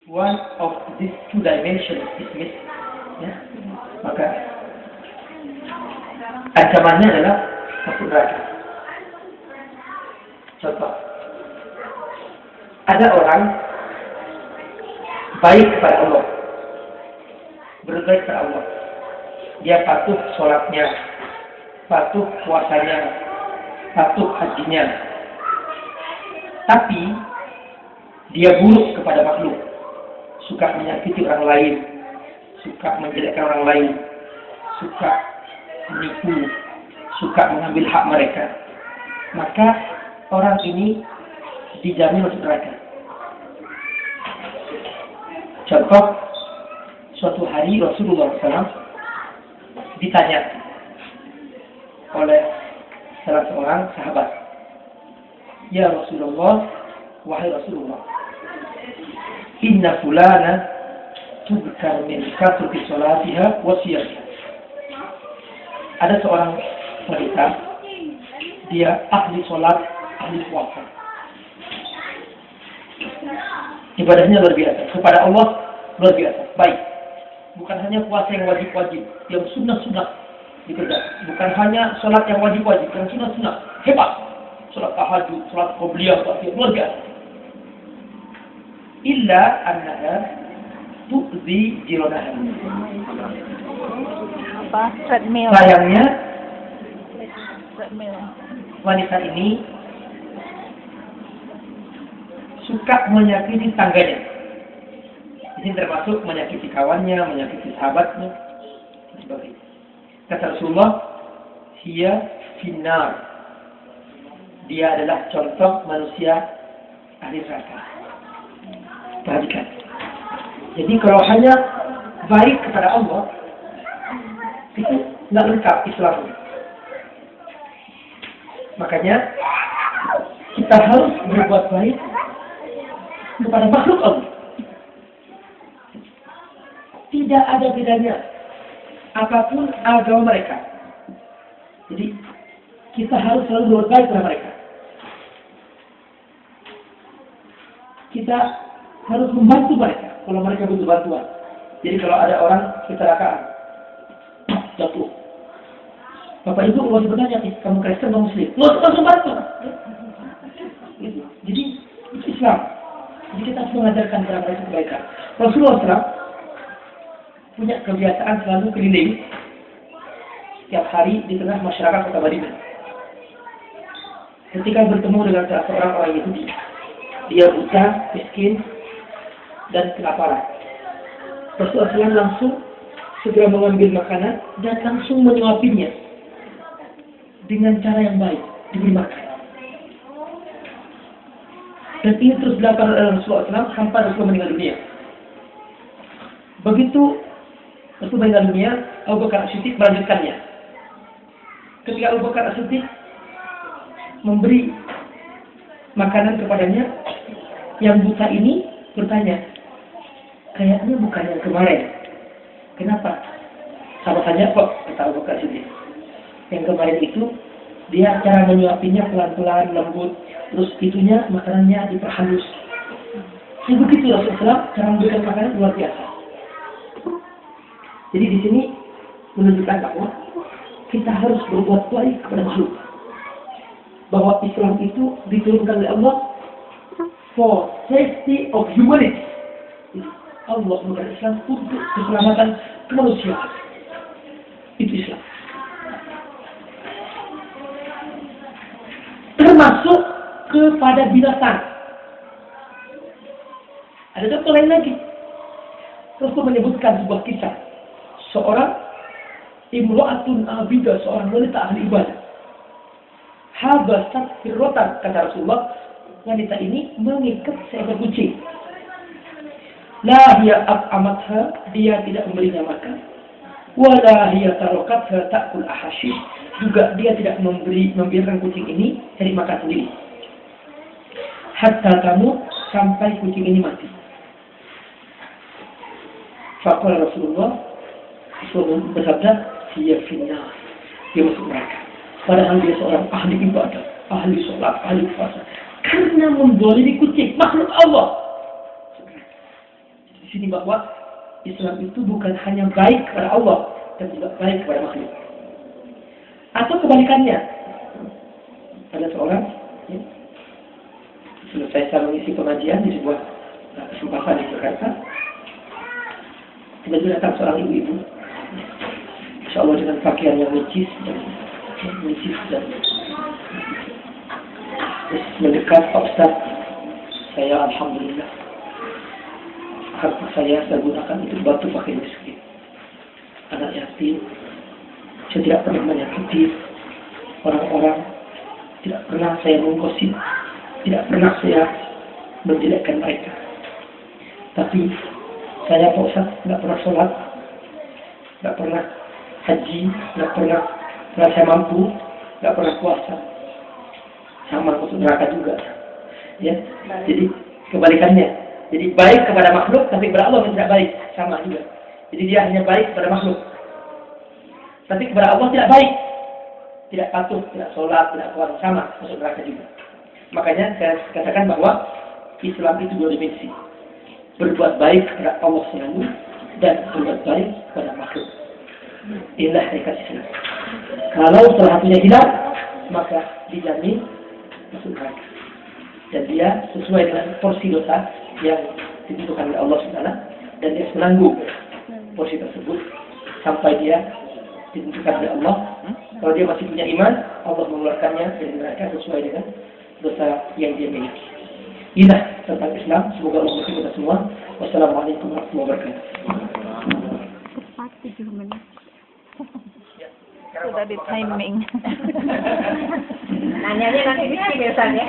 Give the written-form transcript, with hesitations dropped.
one of these two dimensions is missing, ya, maka ancamannya adalah masuk neraka. Contoh, ada orang baik kepada Allah, berbaik kepada Allah, dia patuh sholatnya, patuh puasanya, patuh hajinya, tapi dia buruk kepada makhluk, suka menyakiti orang lain, suka menjelekkan orang lain, suka menipu, suka mengambil hak mereka, maka orang ini dijamin masuk neraka. Contoh, suatu hari Rasulullah SAW ditanya oleh salah seorang sahabat, "Ya Rasulullah, wahai Rasulullah, inna fulana tubkar min katruki sholatiha wa siyamiha." Ada seorang wanita, dia ahli sholat, ahli puasa, ibadahnya luar biasa, kepada Allah luar biasa, baik. Bukan hanya puasa yang wajib-wajib, yang sunnah-sunnah dikerjakan. Bukan hanya sholat yang wajib-wajib, yang sunnah-sunnah, hebat. Sholat tahajud, sholat qobliyah, luar biasa. Illa annaha tu'zi jironaha. Sayangnya, wanita ini suka menyakiti tangganya. Ini termasuk menyakiti kawannya, menyakiti sahabatnya. Kata Rasulullah, "Hiya finnar." Dia adalah contoh manusia ahli neraka. Perhatikan. Jadi kalau hanya baik kepada Allah, itu nggak lengkap Islamnya. Makanya kita harus berbuat baik kepada makhluk Allah. Tidak ada bedanya apapun agama mereka. Jadi kita harus selalu berbuat baik kepada mereka. Kita harus membantu mereka kalau mereka butuh bantuan. Jadi kalau ada orang kecelakaan, jatuh, Bapak Ibu mau sebenarnya kamu Kristen atau Muslim, langsung bantu. Jadi itu Islam. Jadi kita harus mengajarkan kepada mereka kebaikan. Rasulullah SAW punya kebiasaan selalu keliling setiap hari di tengah masyarakat kota Madinah. Ketika bertemu dengan salah seorang orang Yahudi, dia buta, miskin, dan kelaparan, Rasulullah SAW langsung segera mengambil makanan dan langsung menyuapinya dengan cara yang baik, diberi makan. Dan ini terus dilakukan oleh Rasulullah SAW sampai Rasulullah meninggal dunia. Begitu Rasulullah meninggal dunia, Abu Bakar As-Siddiq melanjutkannya. Ketika Abu Bakar As-Siddiq memberi makanan kepadanya, yang buta ini bertanya, "Kayaknya bukan yang kemarin. Kenapa?" Sama saja kok, kata Abu Bakar As-Siddiq. Yang kemarin itu dia cara menyuapinya pelan-pelan, lembut, terus itunya makanannya diperhalus. Jadi begitu Rasulullah cara memberikan makanan luar biasa. Jadi di sini menunjukkan bahwa kita harus berbuat baik kepada makhluk. Bahwa Islam itu diturunkan oleh Allah for safety of humanity. Allah menurunkan Islam untuk keselamatan kemanusiaan. Itu Islam. Termasuk kepada binatang. Ada contoh lain lagi. Rasul menyebutkan sebuah kisah. Seorang imra'atun abidah, seorang wanita ahli ibadah. Habasat firrotan, kata Rasulullah, wanita ini mengikat seekor kucing. La hiya at'amatha, dia tidak memberinya makan. Wala hiya tarokatha ta'kul ahashish, juga dia tidak membiarkan kucing ini cari makan sendiri. Hatta kamu sampai kucing ini mati. Faqala Rasulullah bersabda, "Hiya finnar." Dia masuk neraka. Padahal dia seorang ahli ibadah, ahli sholat, ahli puasa. Karena menzalimi kucing, makhluk Allah. sini bahwa Islam itu bukan hanya baik kepada Allah, tapi juga baik kepada makhluk. Atau kebalikannya, ada seorang ya, selesai saya mengisi pengajian di sebuah kesempatan di Jakarta, tiba-tiba datang seorang ibu-ibu, insya Allah dengan pakaian yang nicis dan terus mendekat, Pak Ustaz, saya alhamdulillah harta saya gunakan untuk bantu fakir miskin, anak yatim. Saya tidak pernah menyakiti orang-orang, tidak pernah saya menggosip, tidak pernah saya menjelekkan mereka. Tapi saya, Pak Ustaz, tidak pernah sholat, tidak pernah haji, tidak pernah saya mampu, tidak pernah puasa, sama masuk neraka juga. Ya, jadi kebalikannya. Jadi baik kepada makhluk, tapi kepada Allah tidak baik, sama juga. Jadi dia hanya baik kepada makhluk, tapi kepada Allah tidak baik, tidak patuh, tidak sholat, tidak puasa, sama masuk neraka juga. Makanya saya katakan bahwa Islam itu dua dimensi, berbuat baik kepada Allah selalu dan berbuat baik kepada makhluk. Inilah hakikat Islam. Kalau salah satunya hilang, maka dijamin masuk neraka. Dan dia sesuai dengan porsi dosa yang ditentukan oleh Allah SWT, dan dia menanggung porsi tersebut sampai dia ditentukan oleh Allah. Kalau dia masih punya iman, Allah mengeluarkannya dari neraka sesuai dengan dosa yang dia miliki. Inilah tentang Islam. Semoga Allah memberkati kita semua. Wassalamualaikum warahmatullahi wabarakatuh. Cepat 7 menit. Sudah di timing. Nanyanya nanti di sini biasanya.